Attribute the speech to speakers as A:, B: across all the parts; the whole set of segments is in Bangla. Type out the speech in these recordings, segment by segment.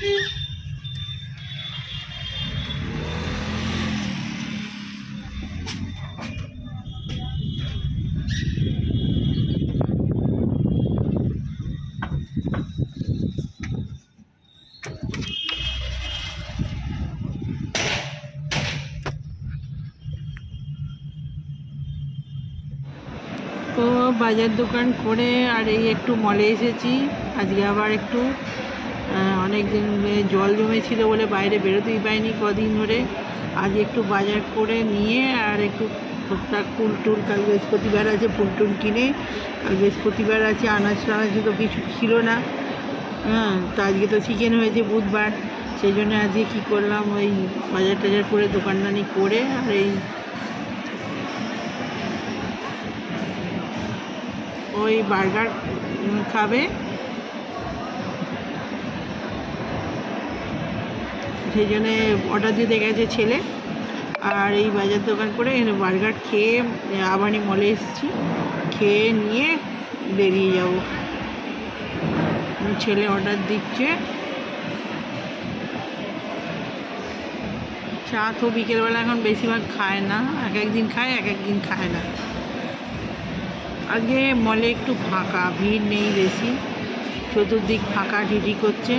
A: তো বাজার দোকান করে আর এই একটু মলে এসেছি। আজকে আবার একটু অনেক দিন জল জমেছিল বলে বাইরে বেরোতেই পাইনি কদিন ধরে। আজ একটু বাজার করে নিয়ে আর একটু টুকটাক ফুল টুল, কাল বৃহস্পতিবার আছে, ফুল টুল কিনে, কাল বৃহস্পতিবার আছে, আনাজ টানাজ তো কিছু ছিল না। তো আজকে তো চিকেন হয়েছে বুধবার, সেই জন্য আজকে কী করলাম, ওই বাজার টাজার করে দোকানদানি করে আর এই ওই বার্গার খাবে সেই জন্যে অর্ডার দিতে গেছে ছেলে। আর এই বাজার দোকান করে এখানে বার্গার খেয়ে আবানি মলে এসেছি, খেয়ে নিয়ে বেরিয়ে যাব। ছেলে অর্ডার দিচ্ছে। চা তো বিকেলবেলা এখন বেশিরভাগ খায় না, এক একদিন খায় এক একদিন খায় না। আজকে মলে একটু ফাঁকা, ভিড় নেই বেশি, চতুর্দিক ফাঁকা ঢিঢি করছে।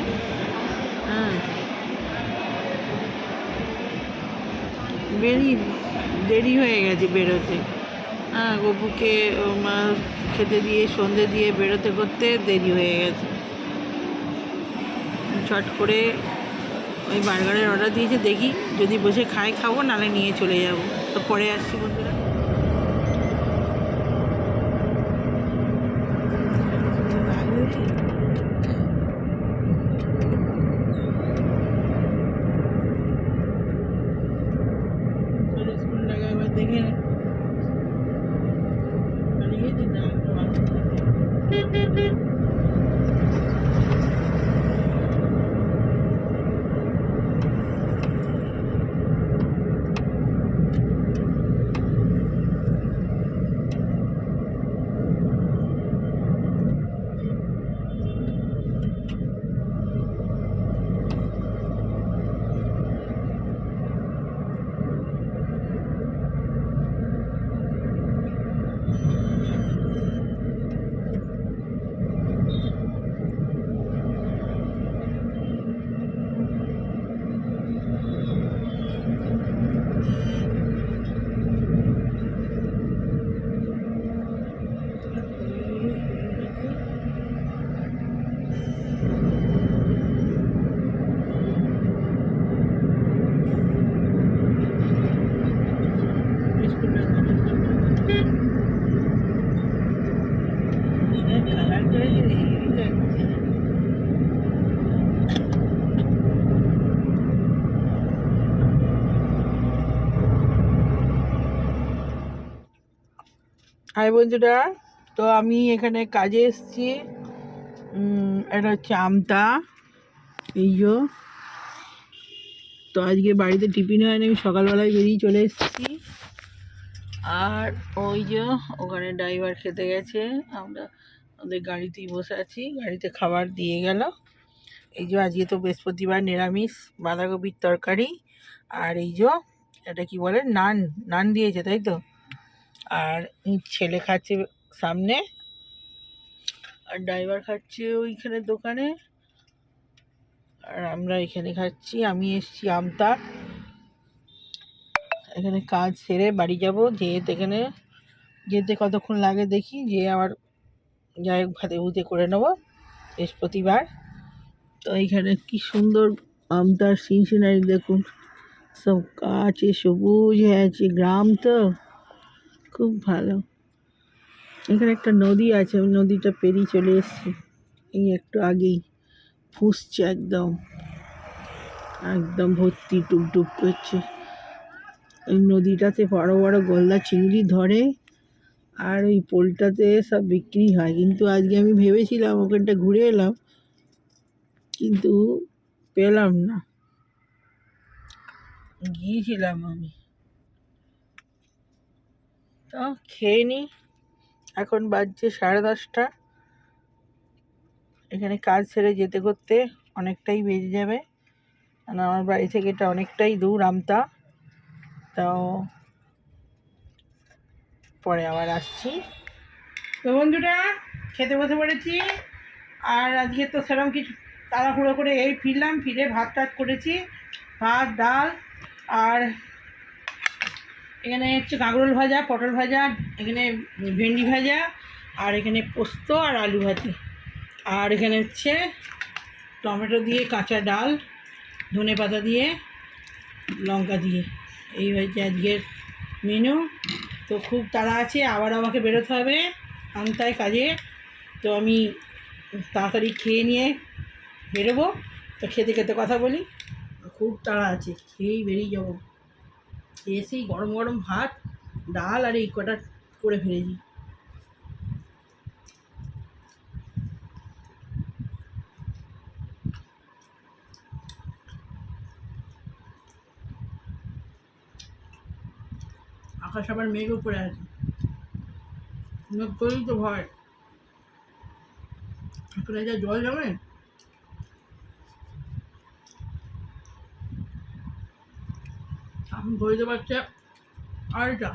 A: দেরি হয়ে গেছে বেরোতে। গপুকে খেতে দিয়ে সন্ধে দিয়ে বেরোতে করতে দেরি হয়ে গেছে। চট করে ওই বার্গারের অর্ডার দিয়েছে, দেখি যদি বসে খাবো, নাহলে নিয়ে চলে যাব। তো পরে আসছি বন্ধুরা। দেখে হাই বন্ধুরা, তো আমি এখানে কাজে এসেছি। এটা হচ্ছে আমতা, এই যে। তো আজকে বাড়িতে টিফিন হয়নি, আমি সকালবেলায় বেরিয়ে চলে এসেছি। আর ওই যে ওখানে ড্রাইভার খেতে গেছে, আমরা ওদের গাড়িতেই বসে আছি, গাড়িতে খাবার দিয়ে গেল। এই যে আজকে তো বৃহস্পতিবার, নিরামিষ, বাঁধাকপির তরকারি। আর এই যে এটা কি বলে, নান দিয়েছে, তাই তো। আর ছেলে খাচ্ছে সামনে, আর ড্রাইভার খাচ্ছে ওইখানে দোকানে, আর আমরা এখানে খাচ্ছি। আমি এসছি আমতা, এখানে কাজ সেরে বাড়ি যাব। এখানে যেতে কতক্ষণ লাগে দেখি, যে আবার যাই হোক ভাতে ভুতে করে নেবো, বৃহস্পতিবার। তো এইখানে কি সুন্দর আমতার সিনারি দেখুন, সব গাছে সবুজ হয়ে আছে, গ্রাম তো খুব ভালো। এখানে একটা নদী আছে, আমি নদীটা পেরিয়ে চলে এসেছি, এই একটু আগেই ফুসছে একদম, একদম ভর্তি টুপটুপ করছে। ওই নদীটাতে বড় বড় গলদা চিংড়ি ধরে, আর ওই পোলটাতে সব বিক্রি হয়। কিন্তু আজকে আমি ভেবেছিলাম ওখানটা ঘুরে এলাম, কিন্তু পেলাম না। গিয়েছিলাম আমি, তো খেয়ে নিই। এখন বাজছে 10:30। এখানে কাজ ছেড়ে যেতে করতে অনেকটাই বেজে যাবে, কারণ আমার বাড়ি থেকে এটা অনেকটাই দূর আমতা। তাও পরে আবার আসছি। তো বন্ধুরা, খেতে বসে পড়েছি। আর আজকে তো সেরকম কিছু তাড়াহুড়ো করে এই ফিরলাম, ফিরে ভাত টাত করেছি, ভাত ডাল, আর এখানে হচ্ছে কাঁকরোল ভাজা, পটল ভাজা, এখানে ভেন্ডি ভাজা, আর এখানে পোস্ত আর আলু ভাজি, আর এখানে হচ্ছে টমেটো দিয়ে কাঁচা ডাল, ধনে পাতা দিয়ে, লঙ্কা দিয়ে, এই হয়েছে আজকের মেনু। তো খুব তাড়া আছে, আবার আমাকে বেরোতে হবে আমতায় কাজে। তো আমি তাড়াতাড়ি খেয়ে নিয়ে বেরোবো। তো খেতে খেতে কথা বলি, খুব তাড়া আছে, খেয়েই বেরিয়ে যাবো। এসেই গরম গরম ভাত ডাল আর এই কটা করে ফেলেছি। আকাশ আবার মেঘ উপরে আছে, মেঘ করেই তো ভয়, এখানে যা জল জমে। এখন ঘড়িতে পারছে আড়াইটা।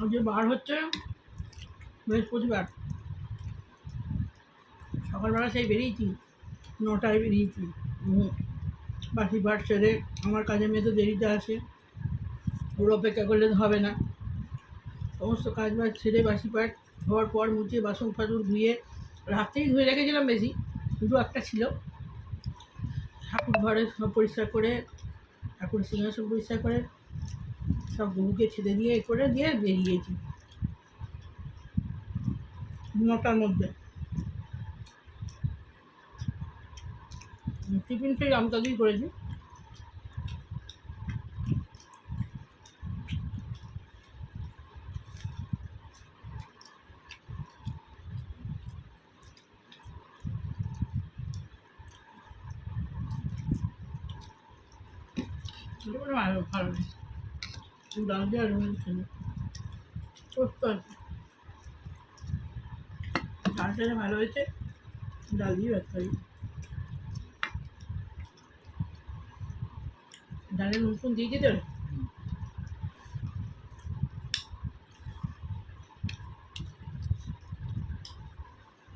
A: আজকে বার হচ্ছে বৃহস্পতিবার, সকালবেলা সেই বেরিয়েছি, 9টায় বেরিয়েছি। বাকি বার ছেড়ে আমার কাজের মেয়ে তো দেরিতে আসে, ওর অপেক্ষা করলে তো হবে না। সমস্ত কাজ বাজ ছেড়ে বাসি পাট হওয়ার পর মুছে বাসন ফাসন ধুয়ে, রাত্রেই ধুয়ে রেখেছিলাম বেশি, শুধু একটা ছিল। ঠাকুর ঘরে সব পরিষ্কার করে, ঠাকুর সিংহাসন পরিষ্কার করে, সব গরুকে ছেড়ে দিয়ে এ করে দিয়ে বেরিয়েছি 9টার মধ্যে। টিফিন সেই আমতাদিই করেছি। ভালো ভালো ডাল দিয়ে আলু ভাজি ছিল, পোস্ত আছে, ডালটা ভালো হয়েছে, ডাল দিয়ে ব্যস্ত হয়েছি। ডালের নুন দিয়েছি তো।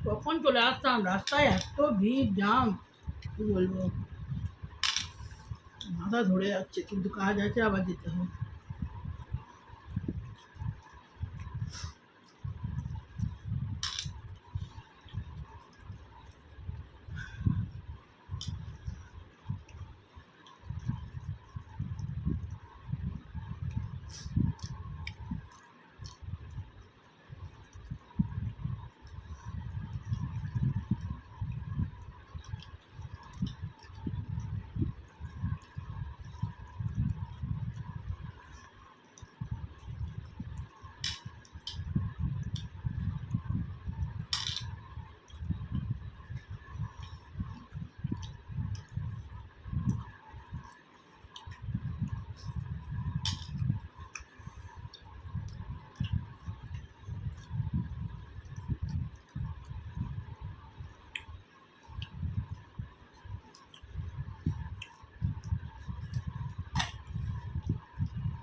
A: কখন চলে আসতাম, রাস্তায় এত ভিড় জাম, কী বলবো, মাথা ধরে যাচ্ছে, কিন্তু কাজ আছে, আবার যেতে হবে।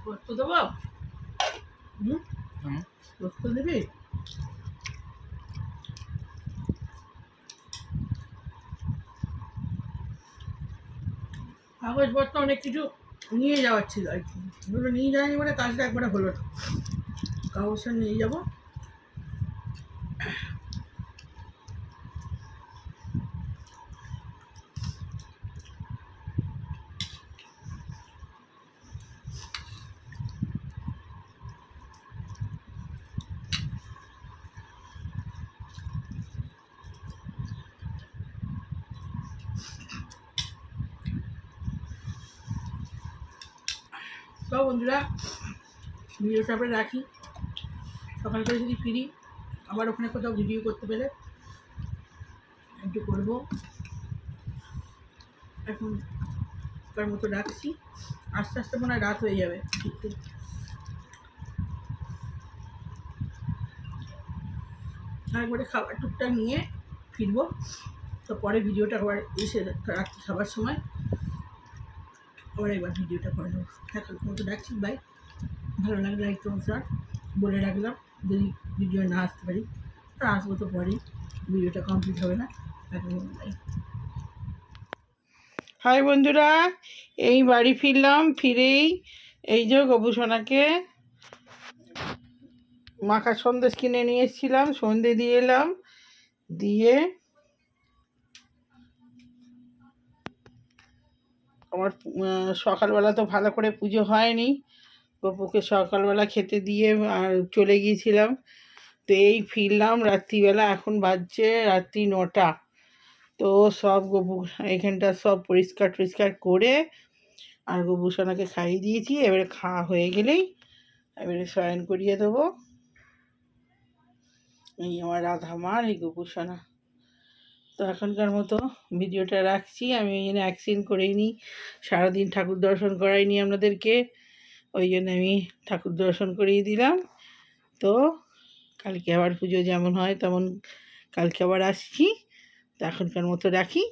A: পোস্ত দেবো? পোস্ত দিবি? কাগজপত্র অনেক কিছু নিয়ে যাওয়ার ছিল আর কি, ওগুলো নিয়ে যায়নি বলে কাজটা একবারে হলো না। কাগজটা নিয়ে যাবো। তো বন্ধুরা, ভিডিওটা আমরা রাখি, সকাল করে যদি ফিরি আবার ওখানে কোথাও ভিডিও করতে পেরে একটু করবো। এখন তার মতো রাখছি, আস্তে আস্তে মনে হয় রাত হয়ে যাবে ফিরতে। একবারে খাবার টুকটাক নিয়ে ফিরবো, তো পরে ভিডিওটা আবার এসে রাত্রি খাবার সময় আবার একবার ভিডিওটা করে নেবো। এখন মতো রাখছি, বাই। ভালো লাগলে একটু স্যার বলে রাখলাম, যদি ভিডিও না আসতে পারি আর আসবো তো পরেই, ভিডিওটা কমপ্লিট হবে না। এখন বাই। হাই বন্ধুরা, এই বাড়ি ফিরলাম, ফিরেই এই যে গবুসোনাকে মাখা সন্দেশ কিনে নিয়ে এসেছিলাম, সন্ধে দিয়ে এলাম, দিয়ে আমার সকালবেলা তো ভালো করে পুজো হয়নি, গপুকে সকালবেলা খেতে দিয়ে আর চলে গিয়েছিলাম। তো এই ফিরলাম রাত্রিবেলা, এখন বাজছে রাত্রি 9টা। তো সব গপু এখানটা সব পরিষ্কার টরিষ্কার করে আর গবুসোনাকে খাইয়ে দিয়েছি। এবারে খাওয়া হয়ে গেলেই এবারে শয়ন করিয়ে দেবো। এই আমার রাধা মার এই গবুসোনা। তো এখনকার মতো ভিডিওটা রাখছি। আমি ওই জন্য অ্যাক্সিডেন্ট করেই নিই, সারাদিন ঠাকুর দর্শন করাইনি আপনাদেরকে, ওই জন্য আমি ঠাকুর দর্শন করিয়ে দিলাম। তো কালকে আবার পুজো যেমন হয় তেমন কালকে আবার আসছি। তো এখনকার মতো রাখি।